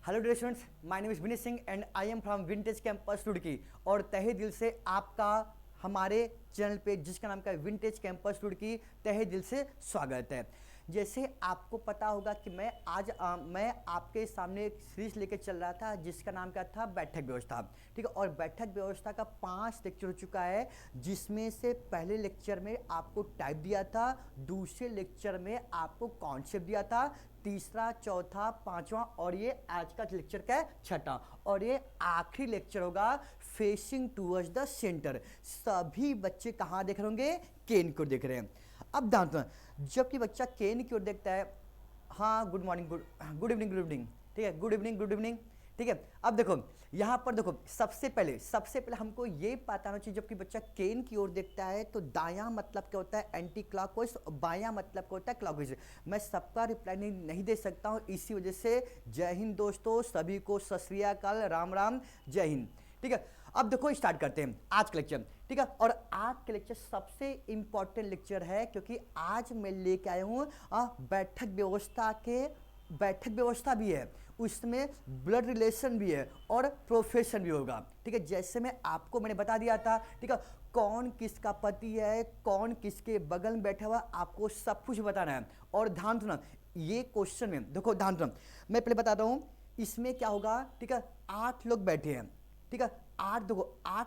Hello dear students, my name is Vineet Singh and I am from vintage campus Roorkee. और तहे दिल से आपका हमारे चैनल पे जिसका नाम का विंटेज कैंपस रुड़की तहे दिल से स्वागत है। जैसे आपको पता होगा कि मैं आपके सामने एक सीरीज लेके चल रहा था जिसका नाम क्या था, बैठक व्यवस्था। ठीक है, और बैठक व्यवस्था का 5 लेक्चर हो चुका है, जिसमें से पहले लेक्चर में आपको टाइप दिया था, दूसरे लेक्चर में आपको कॉन्सेप्ट दिया था, तीसरा, चौथा, पांचवा और ये आज का लेक्चर का है छठा, और ये आखिरी लेक्चर होगा फेसिंग टूवर्ड्स द सेंटर। सभी बच्चे कहाँ देख रहे होंगे? केन की ओर देख रहे हैं। अब ध्यान दो, जबकि बच्चा केन की ओर देखता है, हाँ गुड मॉर्निंग, गुड इवनिंग, ठीक है, गुड इवनिंग, ठीक है। अब देखो यहाँ पर देखो, सबसे पहले हमको ये पता होना चाहिए, जबकि बच्चा केन की ओर देखता है तो दायां मतलब क्या होता है? एंटी क्लॉकवाइज, बायां मतलब क्या होता है? क्लॉकवाइज। मैं सबका रिप्लाई नहीं दे सकता हूँ, इसी वजह से जय हिंद दोस्तों, सभी को सत श्री अकाल, राम राम, जय हिंद। ठीक है, अब देखो स्टार्ट करते हैं आज का लेक्चर। ठीक है, और आज के लेक्चर सबसे इंपॉर्टेंट लेक्चर है, क्योंकि आज मैं लेके आया हूँ बैठक व्यवस्था भी है, उसमें ब्लड रिलेशन भी है और प्रोफेशन भी होगा। ठीक है, जैसे मैंने बता दिया था। ठीक है, कौन किसका पति है, कौन किसके बगल में बैठा हुआ, आपको सब कुछ बताना है। और ध्यान सुना, ये क्वेश्चन में देखो, ध्यान सुना, मैं पहले बताता हूँ इसमें क्या होगा। ठीक है, 8 लोग बैठे हैं। ठीक है, 8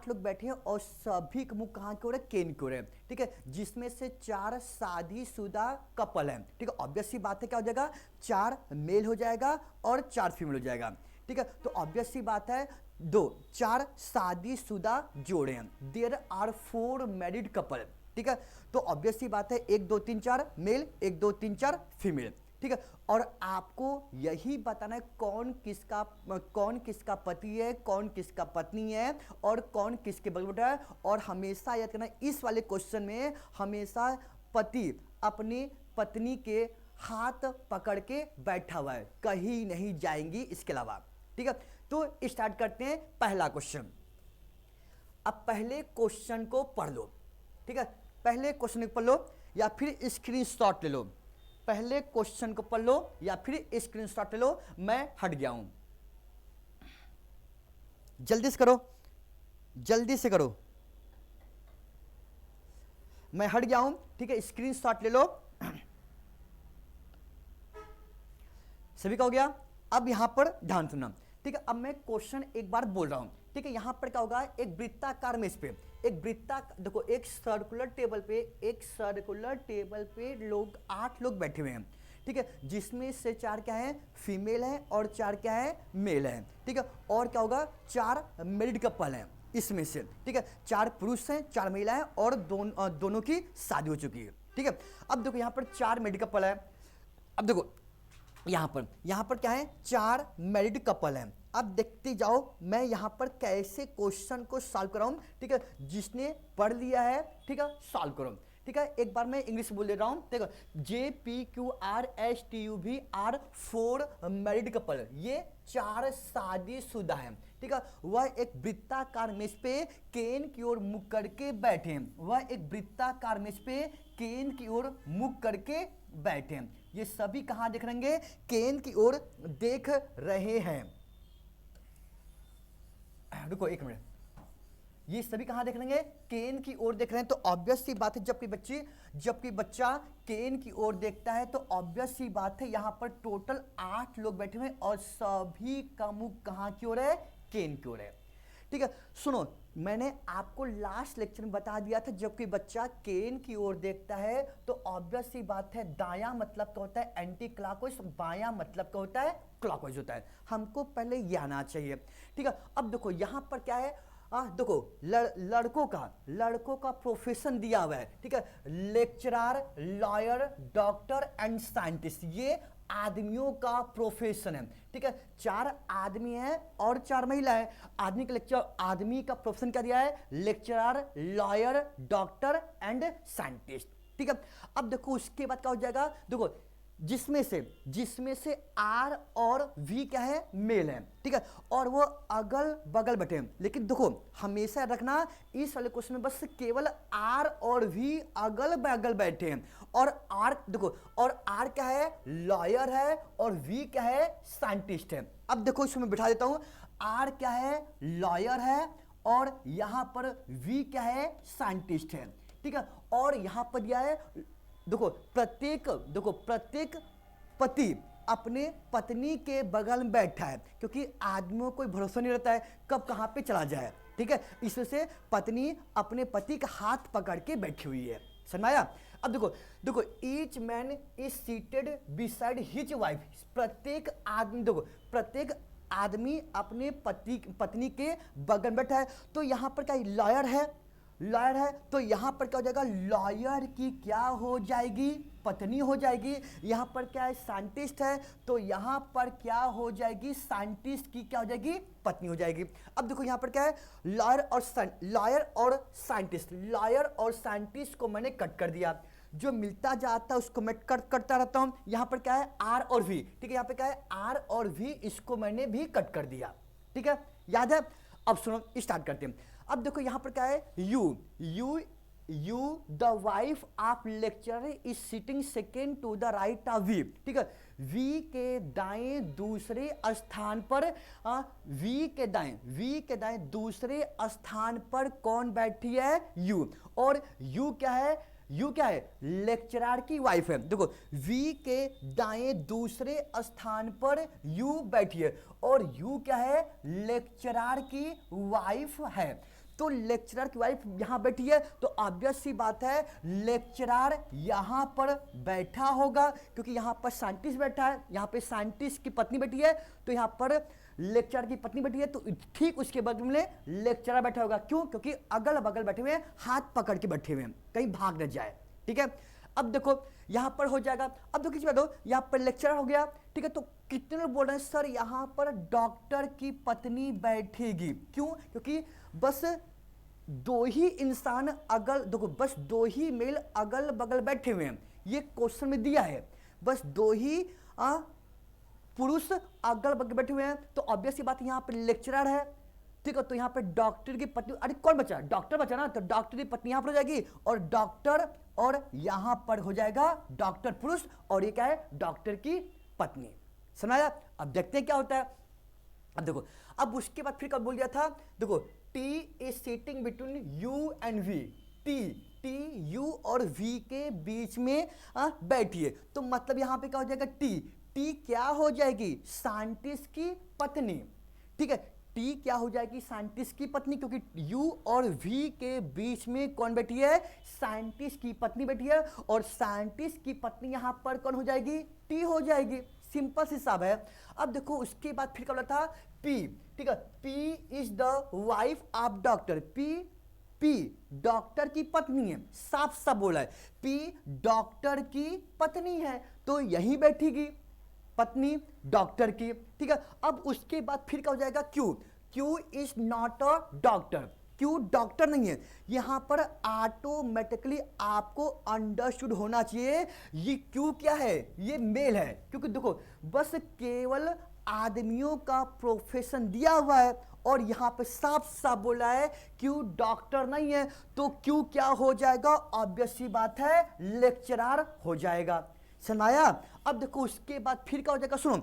लोग बैठे हैं और सभी का मुंह कहाँ की ओर है? केन की ओर है। ठीक है, जिसमें से 4 शादीशुदा कपल है। ठीक है, ऑब्वियस सी बात है, क्या हो जाएगा? 4 मेल हो जाएगा और 4 फीमेल हो जाएगा। ठीक है, तो ऑब्वियस सी बात है, 4 शादीशुदा जोड़े हैं। There are 4 married couple. ठीक है, तो ऑब्वियस सी बात है, 1 2 3 4 मेल, 1 2 3 4 फीमेल। ठीक है, और आपको यही बताना है कौन किसका पति है, कौन किसका पत्नी है और कौन किसके बगल बैठा है। और हमेशा याद करना, इस वाले क्वेश्चन में हमेशा पति अपनी पत्नी के हाथ पकड़ के बैठा हुआ है, कहीं नहीं जाएंगी इसके अलावा। ठीक है, तो स्टार्ट करते हैं पहला क्वेश्चन। अब पहले क्वेश्चन को पढ़ लो। ठीक है, पहले क्वेश्चन को पढ़ लो या फिर स्क्रीनशॉट ले लो। पहले क्वेश्चन को पढ़ लो या फिर स्क्रीनशॉट ले लो। मैं हट गया हूं, जल्दी से करो, जल्दी से करो, मैं हट गया हूं। ठीक है, स्क्रीनशॉट ले लो। सभी का हो गया? अब यहां पर ध्यान सुनना। ठीक है, अब मैं क्वेश्चन एक बार बोल रहा हूं। ठीक है, यहां पर क्या होगा? एक वृत्ताकार मेज पे, देखो, एक सर्कुलर टेबल पे लोग 8 लोग बैठे हुए हैं। ठीक है, जिसमें से 4 क्या है? फीमेल है और 4 क्या है? मेल है। ठीक है, और क्या होगा? 4 मैरिड कपल हैं इसमें से। ठीक है, 4 पुरुष हैं, 4 महिला हैं और दोनों की शादी हो चुकी है। ठीक है, अब देखो यहाँ पर 4 मैरिड कपल है। अब देखो यहाँ पर क्या है? 4 मैरिड कपल हैं। अब देखते जाओ मैं यहाँ पर कैसे क्वेश्चन को सॉल्व कर रहा हूँ। ठीक है, जिसने पढ़ लिया है, ठीक है, सॉल्व करो। ठीक है, एक बार मैं इंग्लिश बोल दे रहा हूँ। देखो, JPQRSTUV आर 4 मैरिड कपल, ये 4 शादीशुदा हैं। ठीक है, वह एक वृत्ताकार मेज पे केन की ओर मुख करके बैठे हैं। ये सभी कहां देख रहेंगे? केन की ओर देख रहे हैं। रुको एक मिनट, ये सभी कहां देख रहेंगे? केन की ओर देख रहे हैं। तो ऑब्वियस सी बात है, जबकि बच्चा केन की ओर देखता है तो ऑब्वियस सी बात है, यहां पर टोटल 8 लोग बैठे हुए हैं और सभी का मुंह कहां की ओर है? केन की ओर है। ठीक है, सुनो, मैंने आपको लास्ट लेक्चर में बता दिया था, जबकि बच्चा केन की ओर देखता है तो ऑब्वियस सी बात है, दायां मतलब क्या होता है? एंटी क्लॉकवाइज, बायां मतलब क्या होता है? क्लॉकवाइज होता है। हमको पहले ये आना चाहिए। ठीक है, अब देखो यहां पर क्या है? देखो, लड़कों का प्रोफेशन दिया हुआ है। ठीक है, lecturer, lawyer, doctor and scientist, ये आदमियों का प्रोफेशन है। ठीक है, 4 आदमी हैं और 4 महिला है। आदमी का प्रोफेशन क्या दिया है? Lecturer, lawyer, doctor and scientist. ठीक है, अब देखो उसके बाद क्या हो जाएगा? देखो, जिसमें से आर और वी क्या है, मेल है, ठीक है, और वो अगल बगल बैठे हैं। लेकिन देखो हमेशा रखना इस वाले क्वेश्चन में बस केवल आर और वी अगल बगल बैठे हैं, और आर देखो, और आर क्या है, लॉयर है, और वी क्या है, साइंटिस्ट है। अब देखो इसमें बिठा देता हूं, आर क्या है, लॉयर है, और यहां पर वी क्या है, साइंटिस्ट है, ठीक है, और यहां पर दिया है, देखो प्रत्येक पति अपने पत्नी के बगल में बैठा है, क्योंकि आदमियों को कोई भरोसा नहीं रहता है कब कहां पे चला जाए, ठीक है, इसमें से पत्नी अपने पति का हाथ पकड़ के बैठी हुई है, समझाया। अब देखो each man is seated beside his wife, प्रत्येक आदमी अपने पत्नी के बगल में बैठा है। तो यहां पर क्या लॉयर है, तो यहां पर क्या हो जाएगा, लॉयर की क्या हो जाएगी, पत्नी हो जाएगी। यहां पर क्या है, साइंटिस्ट है, तो यहां पर क्या हो जाएगी, साइंटिस्ट की क्या हो जाएगी, पत्नी हो जाएगी। अब देखो यहां पर क्या है, लॉयर और साइंटिस्ट को मैंने कट कर दिया, जो मिलता जाता है उसको मैं कट करता रहता हूं। यहां पर क्या है, आर और वी, ठीक है, यहां पर क्या है, आर और वी, इसको मैंने भी कट कर दिया, ठीक है, याद है। अब सुनो स्टार्ट करते हैं। अब देखो यहां पर क्या है, U the wife of lecturer is sitting second to the right of V, ठीक है, वी के दाएं दूसरे स्थान पर, वी के दाएं दूसरे स्थान पर कौन बैठी है, यू, और यू क्या है, लेक्चरर की वाइफ है। देखो वी के दाएं दूसरे स्थान पर यू बैठी है, और यू क्या है, लेक्चरर की वाइफ है। तो लेक्चरर की वाइफ यहां बैठी है, तो ऑब्वियस सी बात है लेक्चरर यहां पर बैठा होगा, क्योंकि यहां पर साइंटिस्ट बैठा है, यहां पे साइंटिस्ट की पत्नी बैठी है, तो यहां पर लेक्चरर की पत्नी बैठी है, तो ठीक उसके बगल में लेक्चरर बैठा होगा। क्यों, क्योंकि अगल बगल बैठे हुए हैं, हाथ पकड़ के बैठे हुए हैं, कहीं भाग न जाए, ठीक है। अब देखो यहां पर हो जाएगा, अब देखो किसी बात, यहां पर लेक्चरर हो गया, ठीक है, तो कितने लोग बोल रहे हैं सर यहां पर डॉक्टर की पत्नी बैठेगी, क्यों, क्योंकि बस दो ही इंसान बस दो ही मेल अगल बगल बैठे हुए हैं, ये क्वेश्चन में दिया है, बस दो ही पुरुष अगल बगल बैठे हुए हैं, तो ऑब्वियस बात यहां पर लेक्चरर है, ठीक है, तो यहां पे डॉक्टर की पत्नी, अरे कौन बचा, डॉक्टर बचा ना, तो डॉक्टर की पत्नी यहां पर हो जाएगी, और डॉक्टर, और यहां पर हो जाएगा डॉक्टर पुरुष, और ये क्या है, डॉक्टर की पत्नी, समझाया। अब देखते हैं क्या होता है। अब देखो, अब उसके बाद फिर कब बोल दिया था, देखो T is sitting between U and V, T U और वी के बीच में बैठी है, तो मतलब यहां पे क्या हो जाएगा, टी क्या हो जाएगी, साइंटिस्ट की पत्नी, ठीक है, टी क्या हो जाएगी, साइंटिस्ट की पत्नी, क्योंकि यू और वी के बीच में कौन बैठी है, साइंटिस्ट की पत्नी बैठी है, और साइंटिस्ट की पत्नी यहां पर कौन हो जाएगी, टी हो जाएगी, सिंपल सी हिसाब है। अब देखो उसके बाद फिर क्या बोला था, पी, ठीक है, P is the wife of doctor, P doctor की पत्नी है, साफ साफ बोला है, पी डॉक्टर की पत्नी है, तो यही बैठेगी पत्नी डॉक्टर की, ठीक है। अब उसके बाद फिर क्या हो जाएगा, Q is not a doctor, Q doctor नहीं है, यहां पर ऑटोमेटिकली आपको अंडरस्टूड होना चाहिए ये क्यू क्या है, ये मेल है, क्योंकि देखो बस केवल आदमियों का प्रोफेशन दिया हुआ है, और यहां पे साफ साफ बोला है क्यू डॉक्टर नहीं है, तो क्यू क्या हो जाएगा, ऑब्वियस सी बात है लेक्चरर हो जाएगा, समझाया। अब देखो उसके बाद फिर क्या हो जाएगा, सुनो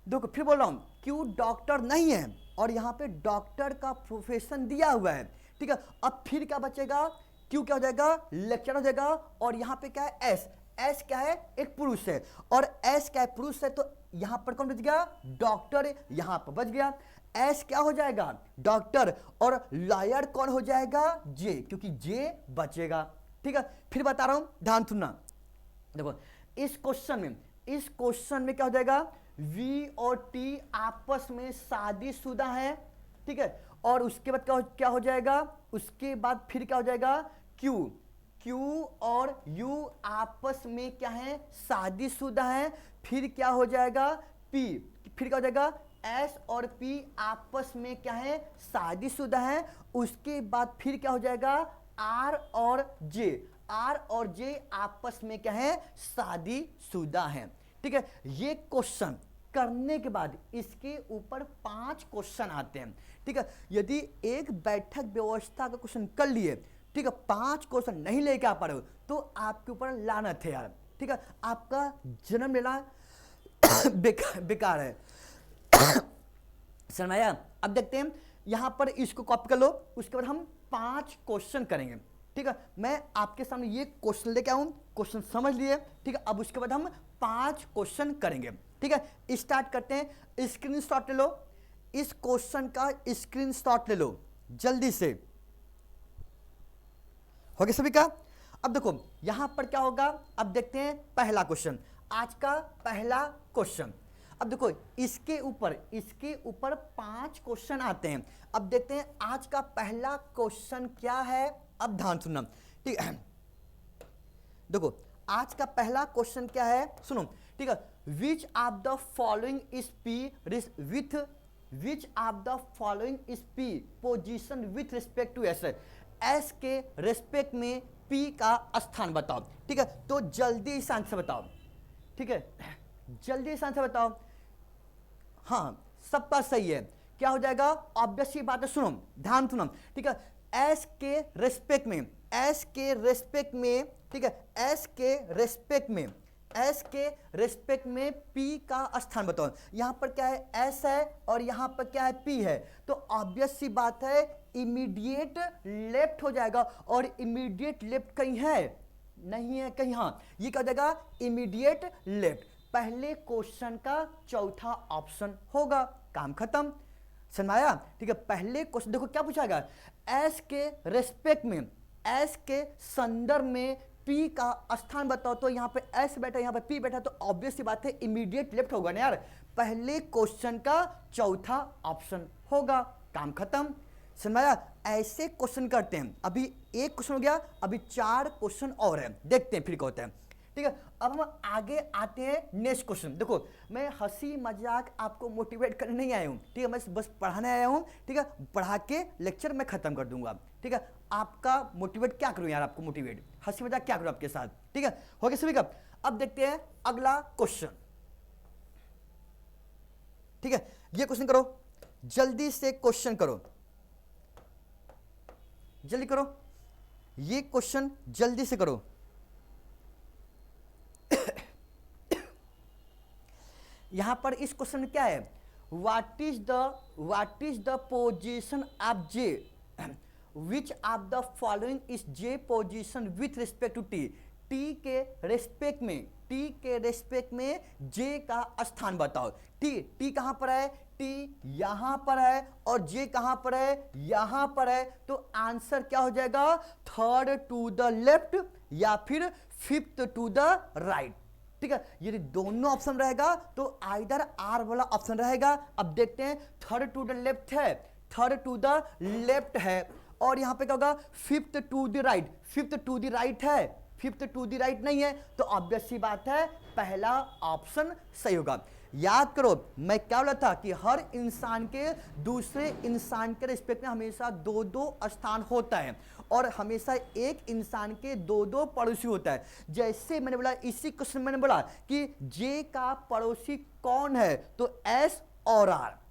देखो फिर बोल रहा हूं, क्यू डॉक्टर नहीं है, और यहां पे डॉक्टर का प्रोफेशन दिया हुआ है, ठीक है। अब फिर क्या बचेगा, क्यू क्या हो जाएगा, लेक्चरर हो जाएगा, और यहां पे क्या है, एस क्या है, एक पुरुष है, और एस क्या है, पुरुष है, तो यहां पर कौन बच गया, डॉक्टर, यहां पर बच गया, एस क्या हो जाएगा, डॉक्टर, और लॉयर कौन हो जाएगा, जे, क्योंकि जे बचेगा, ठीक है। फिर बता रहा हूं, ध्यान सुनना, देखो इस क्वेश्चन में क्या हो जाएगा, वी और टी आपस में शादीशुदा है, ठीक है, और उसके बाद क्या हो जाएगा, उसके बाद फिर क्या हो जाएगा, क्यू और यू आपस में क्या है, शादीशुदा है, फिर क्या हो जाएगा, पी, फिर क्या हो जाएगा, एस और पी आपस में क्या है, शादीशुदा है, उसके बाद फिर क्या हो जाएगा, आर और जे आपस में क्या है, शादीशुदा है, ठीक है, ये क्वेश्चन करने के बाद इसके ऊपर 5 क्वेश्चन आते हैं। ठीक है, यदि एक बैठक व्यवस्था का क्वेश्चन कर लिए, ठीक है, 5 क्वेश्चन नहीं लेके आ पा रहे हो तो आपके ऊपर लानत है यार। ठीक है, आपका जन्म लेना बेकार है। समझ आया? अब देखते हैं, यहां पर इसको कॉपी कर लो, उसके बाद हम 5 क्वेश्चन करेंगे। ठीक है, मैं आपके सामने ये क्वेश्चन लेके आऊं, क्वेश्चन समझ लिए। ठीक है, अब उसके बाद हम 5 क्वेश्चन करेंगे। ठीक है, स्टार्ट करते हैं। स्क्रीनशॉट ले लो, इस क्वेश्चन का स्क्रीनशॉट ले लो जल्दी से। हो गया सभी का? अब देखो यहां पर क्या होगा, अब देखते हैं पहला क्वेश्चन, आज का पहला क्वेश्चन। अब देखो इसके ऊपर 5 क्वेश्चन आते हैं। अब देखते हैं आज का पहला क्वेश्चन क्या है। अब ध्यान सुनना, ठीक है, देखो आज का पहला क्वेश्चन क्या है, सुनो। ठीक है, which of the following is P with which of the following is P position with respect to S. S के रेस्पेक्ट में पी का स्थान बताओ। ठीक है, तो जल्दी से आंसर बताओ। ठीक है, जल्दी से आंसर बताओ। हाँ, सबका सही है। क्या हो जाएगा? ऑब्वियस सी बात है, सुनो ध्यान सुनो। ठीक है, एस के रेस्पेक्ट में, एस के रेस्पेक्ट में, ठीक है, एस के रेस्पेक्ट में, एस के रेस्पेक्ट में पी का स्थान बताओ। यहां पर क्या है? एस है और यहां पर क्या है? पी है। तो ऑब्वियस सी बात है इमीडिएट लेफ्ट हो जाएगा। और इमीडिएट लेफ्ट कहीं है? नहीं है कहीं। हाँ, ये क्या हो जाएगा? Immediate left. पहले क्वेश्चन का चौथा ऑप्शन होगा, काम खत्म। समझ आया? ठीक है, पहले क्वेश्चन देखो क्या पूछाएगा, एस के रेस्पेक्ट में, एस के संदर्भ में पी का स्थान बताओ। तो यहां पे एस बैठा, यहां पे पी बैठा, तो ऑब्वियस सी बात है इमीडिएट लेफ्ट होगा ना यार। पहले क्वेश्चन का चौथा ऑप्शन होगा, काम खत्म। समझ आया? ऐसे क्वेश्चन करते हैं। अभी एक क्वेश्चन हो गया, अभी 4 क्वेश्चन और है, देखते हैं फिर क्या होता है। ठीक है, अब हम आगे आते हैं नेक्स्ट क्वेश्चन। देखो मैं हंसी मजाक आपको मोटिवेट करने नहीं आया हूं, ठीक है, मैं बस पढ़ाने आया हूं। ठीक है, पढ़ा के लेक्चर मैं खत्म कर दूंगा। ठीक है, आपका मोटिवेट क्या करूं यार, आपको मोटिवेट हंसी मजाक क्या करूं आपके साथ। ठीक है, हो गया सभी का? अब देखते हैं अगला क्वेश्चन। ठीक है, ये क्वेश्चन करो, जल्दी से क्वेश्चन करो, जल्दी करो, ये क्वेश्चन जल्दी से करो। यहां पर इस क्वेश्चन में क्या है, what is the position of J, which of the following is J position with respect to T. T के रेस्पेक्ट में, टी के रेस्पेक्ट में जे का स्थान बताओ। टी कहां पर है? टी यहां पर है और जे कहां पर है? यहां पर है। तो आंसर क्या हो जाएगा? थर्ड टू द लेफ्ट या फिर फिफ्थ टू द राइट। ठीक है, यदि दोनों ऑप्शन रहेगा तो आइदर आर वाला ऑप्शन रहेगा। अब देखते हैं, थर्ड टू द लेफ्ट है, थर्ड टू द लेफ्ट है, और यहां पे क्या होगा? Fifth to the right, fifth to the right है, फिफ्थ टू द राइट नहीं है। तो ऑब्वियस सी बात है पहला ऑप्शन सही होगा। याद करो मैं क्या बोला था कि हर इंसान के दूसरे इंसान के रिस्पेक्ट में हमेशा 2-2 स्थान होता है और हमेशा एक इंसान के 2-2 पड़ोसी होता है। जैसे मैंने बोला, इसी क्वेश्चन मैंने बोला कि जे का पड़ोसी कौन है, तो एस और आर।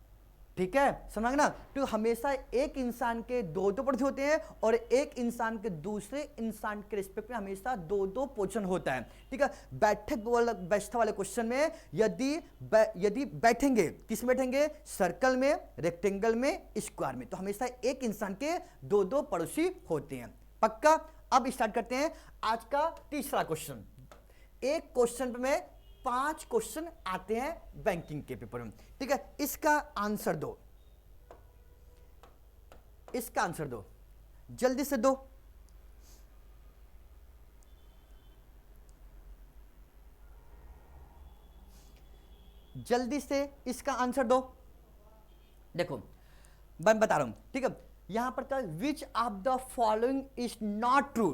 ठीक है, समझ ना? तो हमेशा एक इंसान के 2-2 पड़ोसी होते हैं और एक इंसान के दूसरे इंसान के रिस्पेक्ट में हमेशा 2-2 पोजीशन होता है। ठीक है, बैठक वाले क्वेश्चन में यदि बैठेंगे, किस में बैठेंगे? सर्कल में, रेक्टेंगल में, स्क्वायर में, तो हमेशा एक इंसान के 2-2 पड़ोसी होते हैं। पक्का? अब स्टार्ट करते हैं आज का तीसरा क्वेश्चन। एक क्वेश्चन में 5 क्वेश्चन आते हैं बैंकिंग के पेपर में। ठीक है, इसका आंसर दो, इसका आंसर दो, जल्दी से दो। जल्दी से इसका आंसर दो। देखो मैं बता रहा हूं, ठीक है, यहां पर क्या, विच of the following is not true,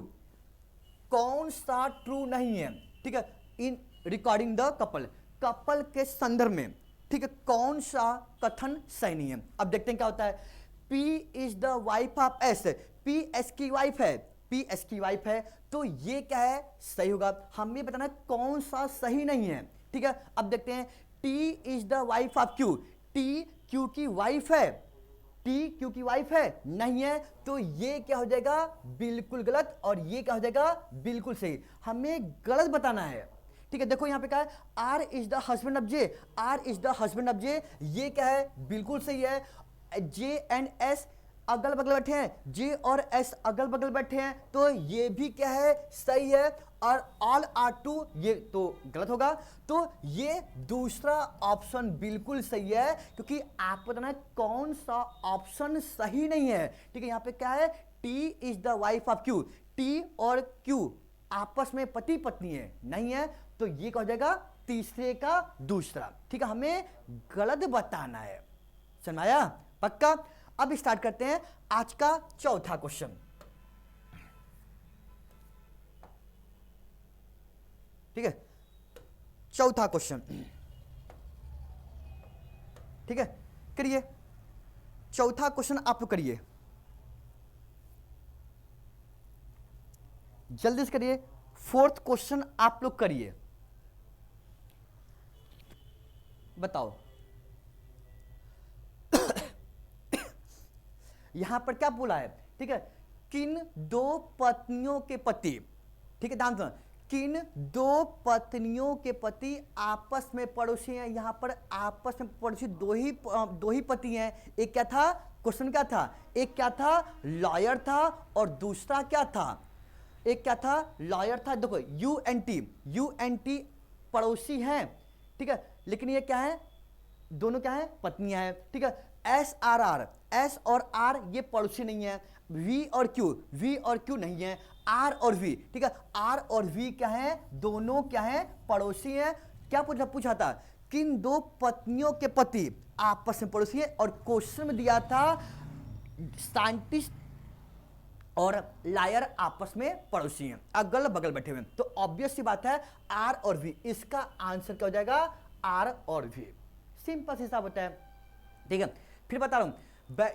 कौन सा ट्रू नहीं है। ठीक है, in recording the couple, couple के संदर्भ में, ठीक है, कौन सा कथन सही नहीं है। अब देखते हैं क्या होता है। P is the wife of S, P S की वाइफ है, P एस की वाइफ है, तो ये क्या है? सही होगा। हमें बताना कौन सा सही नहीं है, ठीक है, अब देखते हैं T is the wife of Q, T Q की वाइफ है, टी क्यू की वाइफ है नहीं है, तो ये क्या हो जाएगा बिल्कुल गलत और ये क्या हो जाएगा बिल्कुल सही, हमें गलत बताना है। ठीक है, देखो यहां पे क्या है, R is the husband of J, R is the husband of J, ये क्या है बिल्कुल सही है। जे एंड एस अगल बगल बैठे हैं, जे और एस अगल बगल बैठे हैं, तो ये भी क्या है सही है। और ऑल आर टू, ये तो गलत होगा, तो ये दूसरा ऑप्शन बिल्कुल सही है, क्योंकि आपको बताना है कौन सा ऑप्शन सही नहीं है। ठीक है, यहां पे क्या है, T is the wife of Q, T और क्यू आपस में पति पत्नी है नहीं है, तो ये क्या हो जाएगा तीसरे का दूसरा। ठीक है, हमें गलत बताना है, समझ में आया, पक्का। अब स्टार्ट करते हैं आज का चौथा क्वेश्चन। ठीक है, चौथा क्वेश्चन, ठीक है, करिए चौथा क्वेश्चन आप लोग करिए, जल्दी से करिए। फोर्थ क्वेश्चन आप लोग करिए, बताओ यहां पर क्या बोला है, ठीक है, किन दो पत्नियों के पति, ठीक है ध्यान से, किन दो पत्नियों के पति आपस में पड़ोसी हैं। यहां पर आपस में पड़ोसी दो ही पति हैं। एक क्या था, क्वेश्चन क्या था, एक क्या था लॉयर था और दूसरा क्या था, एक क्या था लॉयर था। देखो यू एन टी पड़ोसी हैं, ठीक है, लेकिन ये क्या है, दोनों क्या है पत्नियां हैं। ठीक है, एस और आर ये पड़ोसी नहीं है, वी और क्यू नहीं है, आर और वी, ठीक है, आर और वी क्या है, दोनों क्या है पड़ोसी हैं। क्या पूछा था, किन दो पत्नियों के पति आपस में पड़ोसी हैं, और क्वेश्चन में दिया था साइंटिस्ट और लायर आपस में पड़ोसी हैं, अगल बगल बैठे हुए हैं, तो ऑब्वियस सी बात है आर और वी, इसका आंसर क्या हो जाएगा आर और वी, सिंपल हिसाब होता है। ठीक है, फिर बता रहा हूं,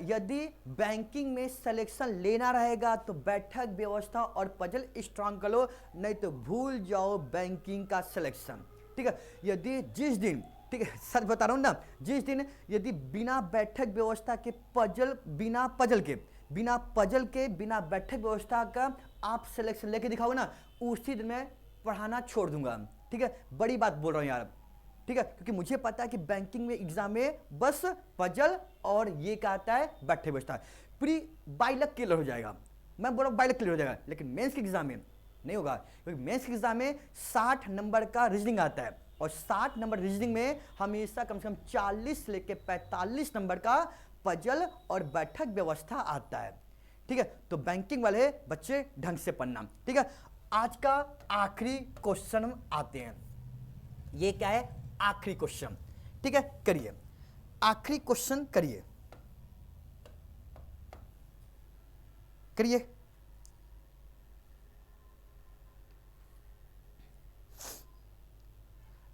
यदि बैंकिंग में सिलेक्शन लेना रहेगा तो बैठक व्यवस्था और पजल स्ट्रांग कर लो, नहीं तो भूल जाओ बैंकिंग का सिलेक्शन। ठीक है, यदि जिस दिन, ठीक है सच बता रहा हूं ना, जिस दिन यदि बिना बैठक व्यवस्था के बिना बैठक व्यवस्था का आप सिलेक्शन लेके दिखाओगे ना, उसी दिन मैं पढ़ाना छोड़ दूंगा। ठीक है, बड़ी बात बोल रहा हूं यार, ठीक है, क्योंकि मुझे पता है कि बैंकिंग में एग्जाम में बस पजल और ये क्या आता है बैठे व्यवस्था, प्री बाइलक क्लियर हो जाएगा, मैं बोल रहा हूं बाइलक क्लियर हो जाएगा, लेकिन मेंस के एग्जाम में नहीं होगा, क्योंकि मेंस के एग्जाम में 60 नंबर का रीजनिंग आता है, और 60 नंबर रीजनिंग में हमेशा कम से कम 40 लेके 45 नंबर का पजल और बैठक व्यवस्था आता है। ठीक है, तो बैंकिंग वाले बच्चे ढंग से पढ़ना। ठीक है, आज का आखिरी क्वेश्चन आते हैं, ये क्या है आखिरी क्वेश्चन। ठीक है, करिए आखिरी क्वेश्चन करिए,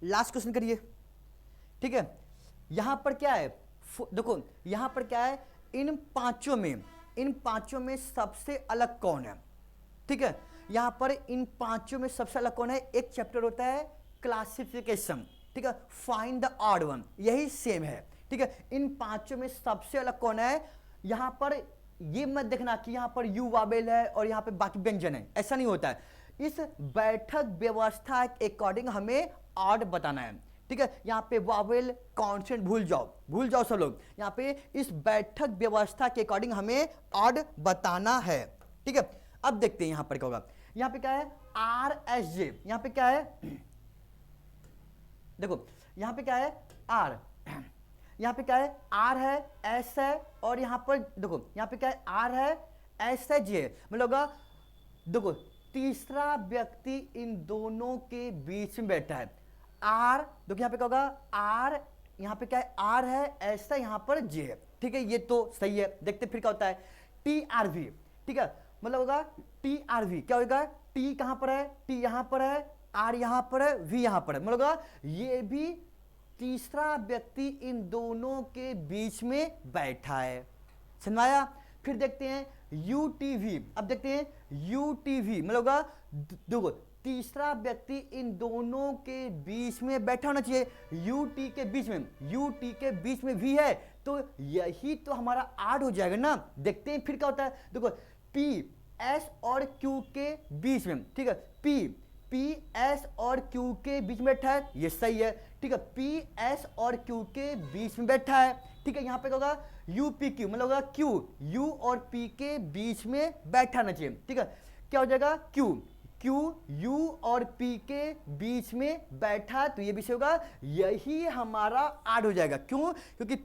लास्ट क्वेश्चन करिए। ठीक है, यहां पर क्या है, देखो यहां पर क्या है, इन पांचों में सबसे अलग कौन है। ठीक है, यहां पर इन पांचों में सबसे अलग कौन है, एक चैप्टर होता है क्लासिफिकेशन, ठीक है, फाइंड द ऑड वन, यही सेम है। ठीक है, इन पांचों में सबसे अलग कौन है, यहां पर ये मत देखना कि यहां पर यू वावेल है और यहां पे बाकी व्यंजन है, ऐसा नहीं होता है। इस बैठक व्यवस्था के अकॉर्डिंग हमें ऑड बताना है। ठीक है, यहां पे वावेल कॉन्सेंट भूल जाओ सब लोग, यहां पे इस बैठक व्यवस्था के अकॉर्डिंग हमें ऑड बताना है। ठीक है, अब देखते हैं यहां पर क्या होगा, यहां पे क्या है आर एस जे, यहां पे क्या है देखो यहां पे क्या है आर, यहां पे क्या है आर है, एस है, और यहां पर देखो यहां पे क्या है आर है, एस है, जे है, मतलब देखो तीसरा व्यक्ति इन दोनों के बीच में बैठा है, आर, देखो यहां पे क्या होगा आर, यहां पे क्या है आर है, एस है, यहां पर जे है। ठीक है, ये तो सही है, देखते फिर क्या होता है टी आर वी। ठीक है, मतलब होगा टी आर वी, क्या होगा टी कहां पर है, टी यहां पर है, आर यहां पर है, वी यहां पर है, मतलब ये भी तीसरा व्यक्ति इन दोनों के बीच में बैठा है, समझ में आया। फिर देखते हैं यूटीवी, अब देखते हैं यूटीवी, मतलब देखो तीसरा व्यक्ति इन दोनों के बीच में बैठा होना चाहिए, यू टी के बीच में, यू टी के बीच में वी है, तो यही तो हमारा आड हो जाएगा ना। देखते हैं फिर क्या होता है। देखो पी एस और क्यू के बीच में, ठीक है, पी एस और क्यू के बीच में बैठा है, ये सही है, ठीक है, पी एस और क्यू के बीच में बैठा है, ठीक है। यहाँ पे क्या होगा, यू पी क्यू मतलब होगा क्यू यू और पी के बीच में बैठा ना चाहिए, ठीक है। क्या हो जाएगा, क्यू यू और पी के बीच में बैठा, तो ये विषय होगा, यही हमारा आड हो जाएगा। क्यों? क्योंकि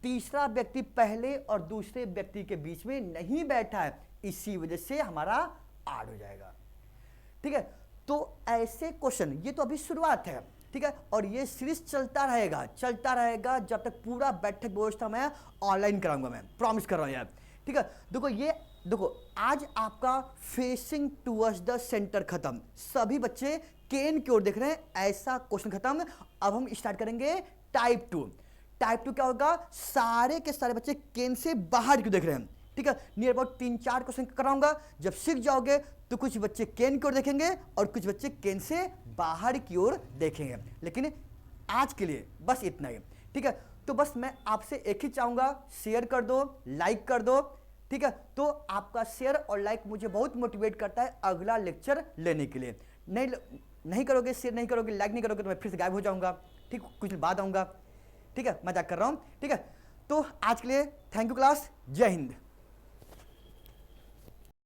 तीसरा व्यक्ति पहले और दूसरे व्यक्ति के बीच में नहीं बैठा है, इसी वजह से हमारा आड हो जाएगा, ठीक है। तो ऐसे क्वेश्चन, ये तो अभी शुरुआत है, ठीक है, और ये सीरीज चलता रहेगा जब तक पूरा बैठक व्यवस्था मैं ऑनलाइन कराऊंगा, मैं प्रॉमिस कर रहा हूं यार, ठीक है। देखो आज आपका फेसिंग टुवर्ड्स द सेंटर खत्म, सभी बच्चे केन की ओर देख रहे हैं, ऐसा क्वेश्चन खत्म। अब हम स्टार्ट करेंगे टाइप 2। टाइप 2 क्या होगा, सारे के सारे बच्चे केन से बाहर क्यों देख रहे हैं, ठीक है। नियर अबाउट 3-4 क्वेश्चन कराऊंगा, जब सीख जाओगे तो कुछ बच्चे केन की ओर देखेंगे और कुछ बच्चे केन से बाहर की ओर देखेंगे। लेकिन आज के लिए बस इतना ही, ठीक है। तो बस मैं आपसे एक ही चाहूंगा, शेयर कर दो, लाइक कर दो, ठीक है। तो आपका शेयर और लाइक मुझे बहुत मोटिवेट करता है अगला लेक्चर लेने के लिए। नहीं करोगे, शेयर नहीं करोगे, लाइक नहीं करोगे तो मैं फिर से गायब हो जाऊंगा, ठीक, कुछ दिन बाद आऊंगा, ठीक है, मजाक कर रहा हूं, ठीक है। तो आज के लिए थैंक यू क्लास, जय हिंद।